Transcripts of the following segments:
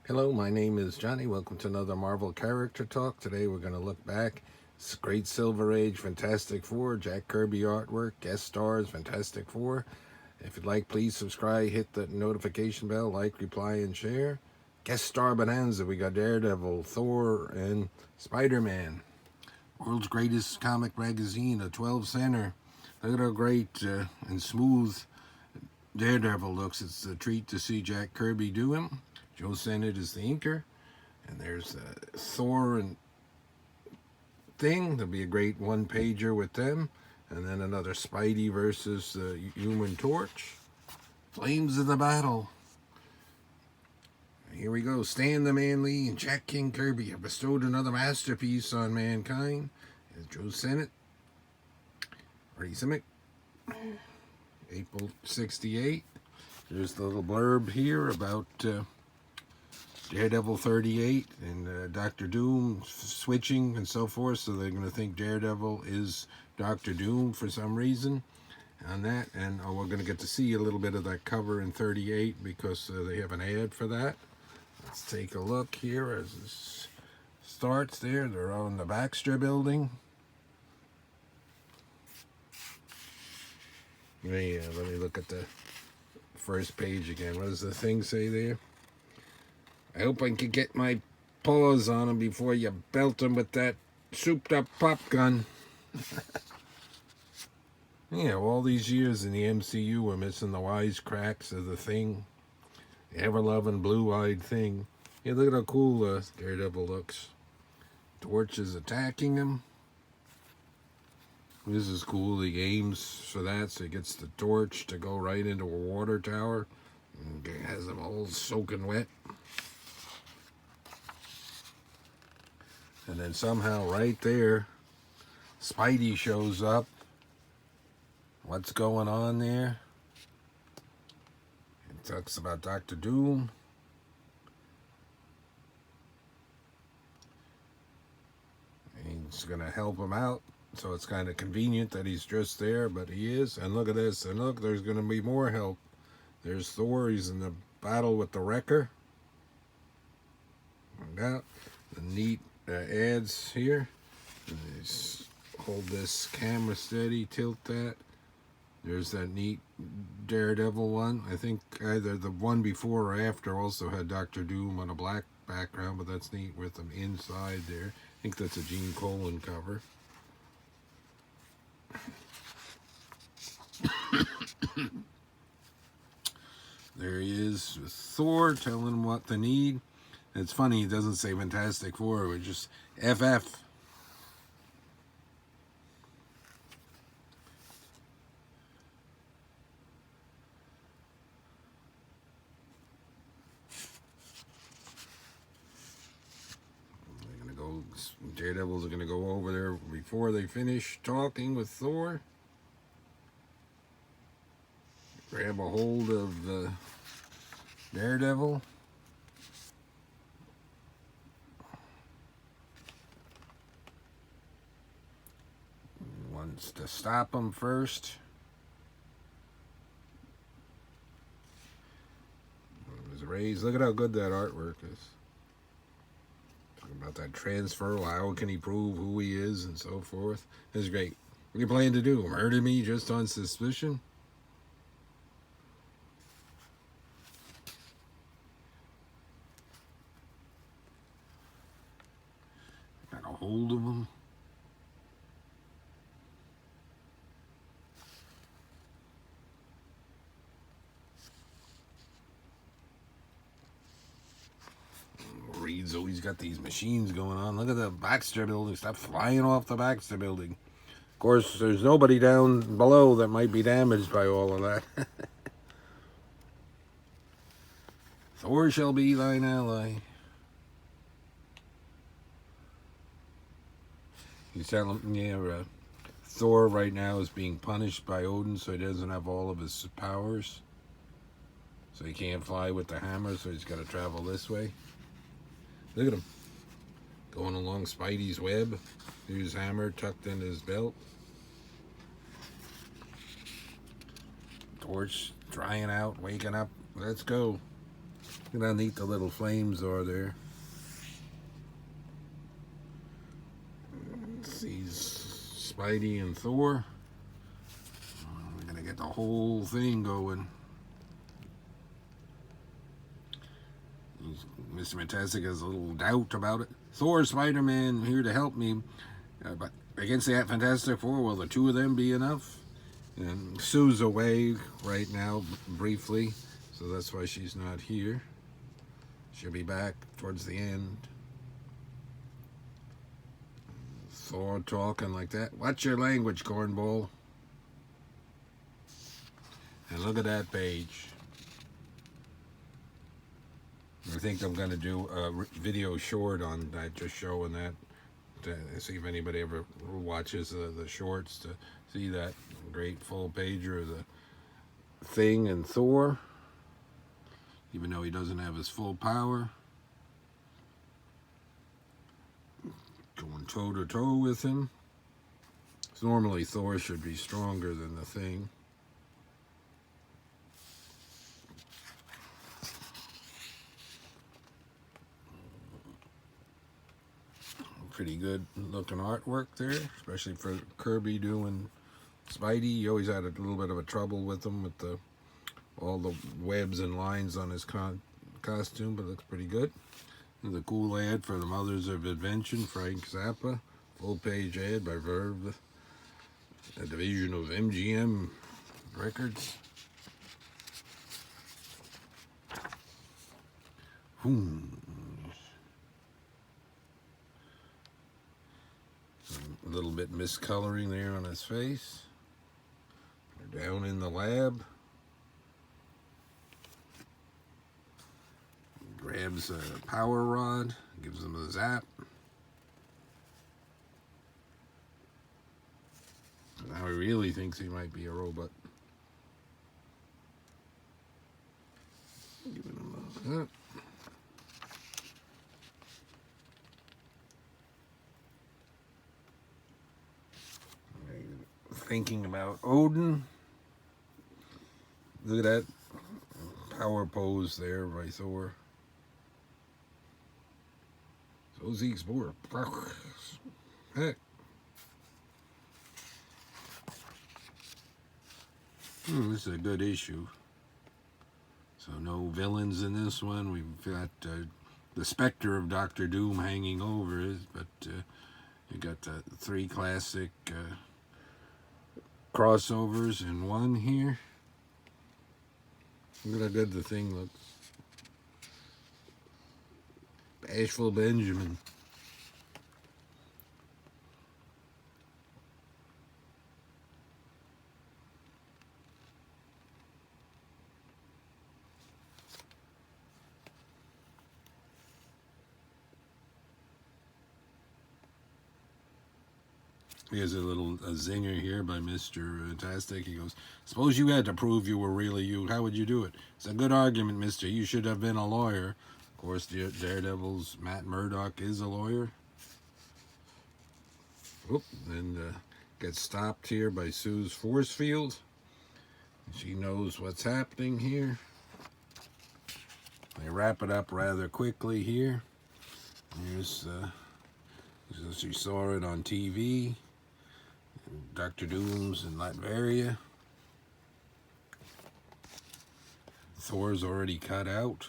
Hello, my name is Johnny. Welcome to another Marvel Character Talk. Today we're going to look back. It's Great Silver Age Fantastic Four, Jack Kirby artwork, guest stars, Fantastic Four. If you'd like, please subscribe, hit the notification bell, like, reply, and share. Guest star bonanza, we got Daredevil, Thor, and Spider-Man. World's greatest comic magazine, a 12-center. Look at how great and smooth Daredevil looks. It's a treat to see Jack Kirby do him. Joe Sennett is the inker, and there's Thor and Thing. There'll be a great one-pager with them, and then another Spidey versus the Human Torch. Flames of the battle. Here we go. Stan the Man Lee and Jack King Kirby have bestowed another masterpiece on mankind. There's Joe Sennett. Ray Simic. April '68. There's the little blurb here about Daredevil 38 and Dr. Doom switching and so forth, so they're going to think Daredevil is Dr. Doom for some reason on that. And we're going to get to see a little bit of that cover in 38 because they have an ad for that. Let's take a look here as this starts there. They're on the Baxter building. Let me look at the first page again. What does the thing say there? I hope I can get my paws on him before you belt him with that souped-up pop gun. Yeah, all these years in the MCU, we're missing the wisecracks of the Thing. The ever-loving, blue-eyed Thing. Yeah, look at how cool Daredevil looks. Torch is attacking him. This is cool. He aims for that, so he gets the torch to go right into a water tower. And has him all soaking wet. And then somehow right there, Spidey shows up. What's going on there? It talks about Dr. Doom. He's going to help him out. So it's kind of convenient that he's just there, but he is. And look at this. And look, there's going to be more help. There's Thor. He's in the battle with the Wrecker. And out. The neat ads here. Hold this camera steady, tilt that. There's that neat Daredevil one. I think either the one before or after also had Dr. Doom on a black background, but that's neat with them inside there. I think that's a Gene Colan cover. There he is with Thor telling him what they need. It's funny, it doesn't say Fantastic Four, it's just FF. They're gonna go, Daredevils are gonna go over there before they finish talking with Thor. Grab a hold of the Daredevil. Wants to stop him first. His raise. Look at how good that artwork is. Talking about that transfer. How can he prove who he is and so forth. It's great. What are you planning to do? Murder me just on suspicion? Got a hold of him. Reed's always got these machines going on. Look at the Baxter building. Stop flying off the Baxter building. Of course, there's nobody down below that might be damaged by all of that. Thor shall be thine ally. He's telling him, yeah, Thor right now is being punished by Odin, so he doesn't have all of his powers. So he can't fly with the hammer, so he's got to travel this way. Look at him. Going along Spidey's web. Here's his hammer tucked in his belt. Torch drying out, waking up. Let's go. Look at how neat the little flames are there. These Spidey and Thor. We're gonna get the whole thing going. Mr. Fantastic has a little doubt about it. Thor, Spider-Man, here to help me, but against the Fantastic Four, will the two of them be enough? And Sue's away right now, briefly, so that's why she's not here. She'll be back towards the end. Thor talking like that. Watch your language, cornball. And look at that page. I think I'm going to do a video short on that, just showing that, to see if anybody ever watches the shorts, to see that great full pager of the Thing and Thor, even though he doesn't have his full power. Going toe to toe with him. So normally Thor should be stronger than the Thing. Pretty good looking artwork there, especially for Kirby doing Spidey. He always had a little bit of a trouble with him, with all the webs and lines on his costume, but it looks pretty good. And the cool ad for the Mothers of Invention, Frank Zappa. Full page ad by Verve, a division of MGM Records. A little bit miscoloring there on his face. They're down in the lab. Grabs a power rod, gives him a zap. Now he really thinks he might be a robot. Giving him a zap. Thinking about Odin. Look at that power pose there by Thor. So Zeke's board. Heck. This is a good issue. So no villains in this one. We've got the specter of Doctor Doom hanging over it, but you got the 3 classic crossovers in one here. Look at how good the Thing looks. Bashful Benjamin. Here's a little zinger here by Mr. Fantastic. He goes, suppose you had to prove you were really you. How would you do it? It's a good argument, mister. You should have been a lawyer. Of course, Daredevil's Matt Murdock is a lawyer. Oop, and gets stopped here by Sue's force field. She knows what's happening here. They wrap it up rather quickly here. Here's, she saw it on TV. Dr. Doom's in Latveria. Thor's already cut out.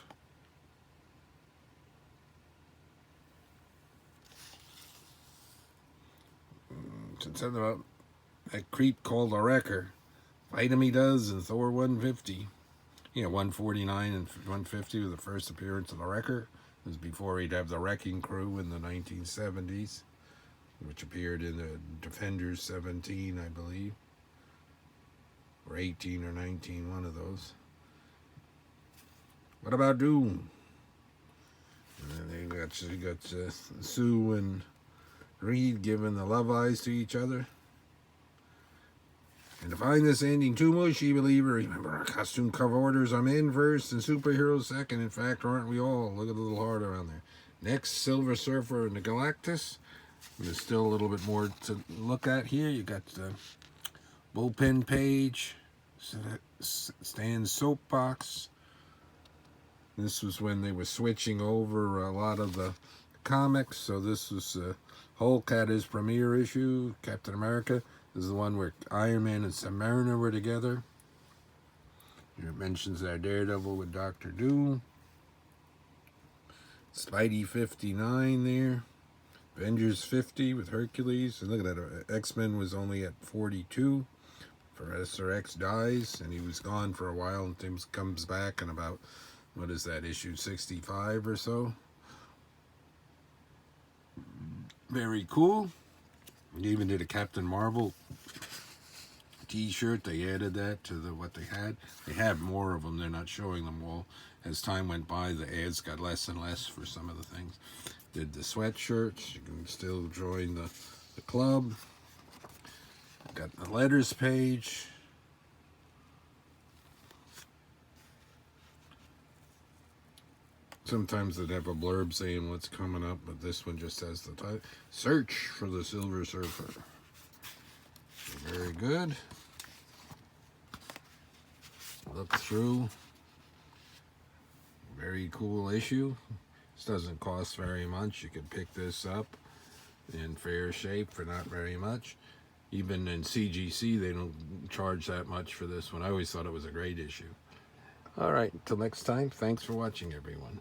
Something about that creep called a Wrecker. Fight him he does in Thor 150. Yeah, 149 and 150 was the first appearance of the Wrecker. It was before he'd have the Wrecking Crew in the 1970s, which appeared in the Defenders 17, I believe, or 18 or 19, one of those. What about Doom? And then you got Sue and Reed giving the love eyes to each other. And to find this ending too mushy, believer, remember our costume cover orders are men first and superheroes second. In fact, aren't we all? Look at the little heart around there. Next, Silver Surfer and the Galactus. There's still a little bit more to look at here. You got the bullpen page, Stan's soapbox, This was when they were switching over a lot of the comics. So this was Hulk had his premiere issue. Captain America. This is the one where Iron Man and Submariner were together. Here it mentions that Daredevil with Dr. Doom. Spidey 59 there. Avengers 50 with Hercules. And look at that. X-Men was only at 42. Professor X dies, and he was gone for a while, and things comes back in about, what is that, issue 65 or so. Very cool. They even did a Captain Marvel t-shirt. They added that to what they had. They have more of them. They're not showing them all. As time went by, the ads got less and less for some of the things. Did the sweatshirts. You can still join the club. Got the letters page. Sometimes they'd have a blurb saying what's coming up, but this one just has the title. Search for the Silver Surfer. Very good. Look through. Very cool issue. This doesn't cost very much. You can pick this up in fair shape for not very much. Even in CGC, they don't charge that much for this one. I always thought it was a great issue. All right, until next time, thanks for watching, everyone.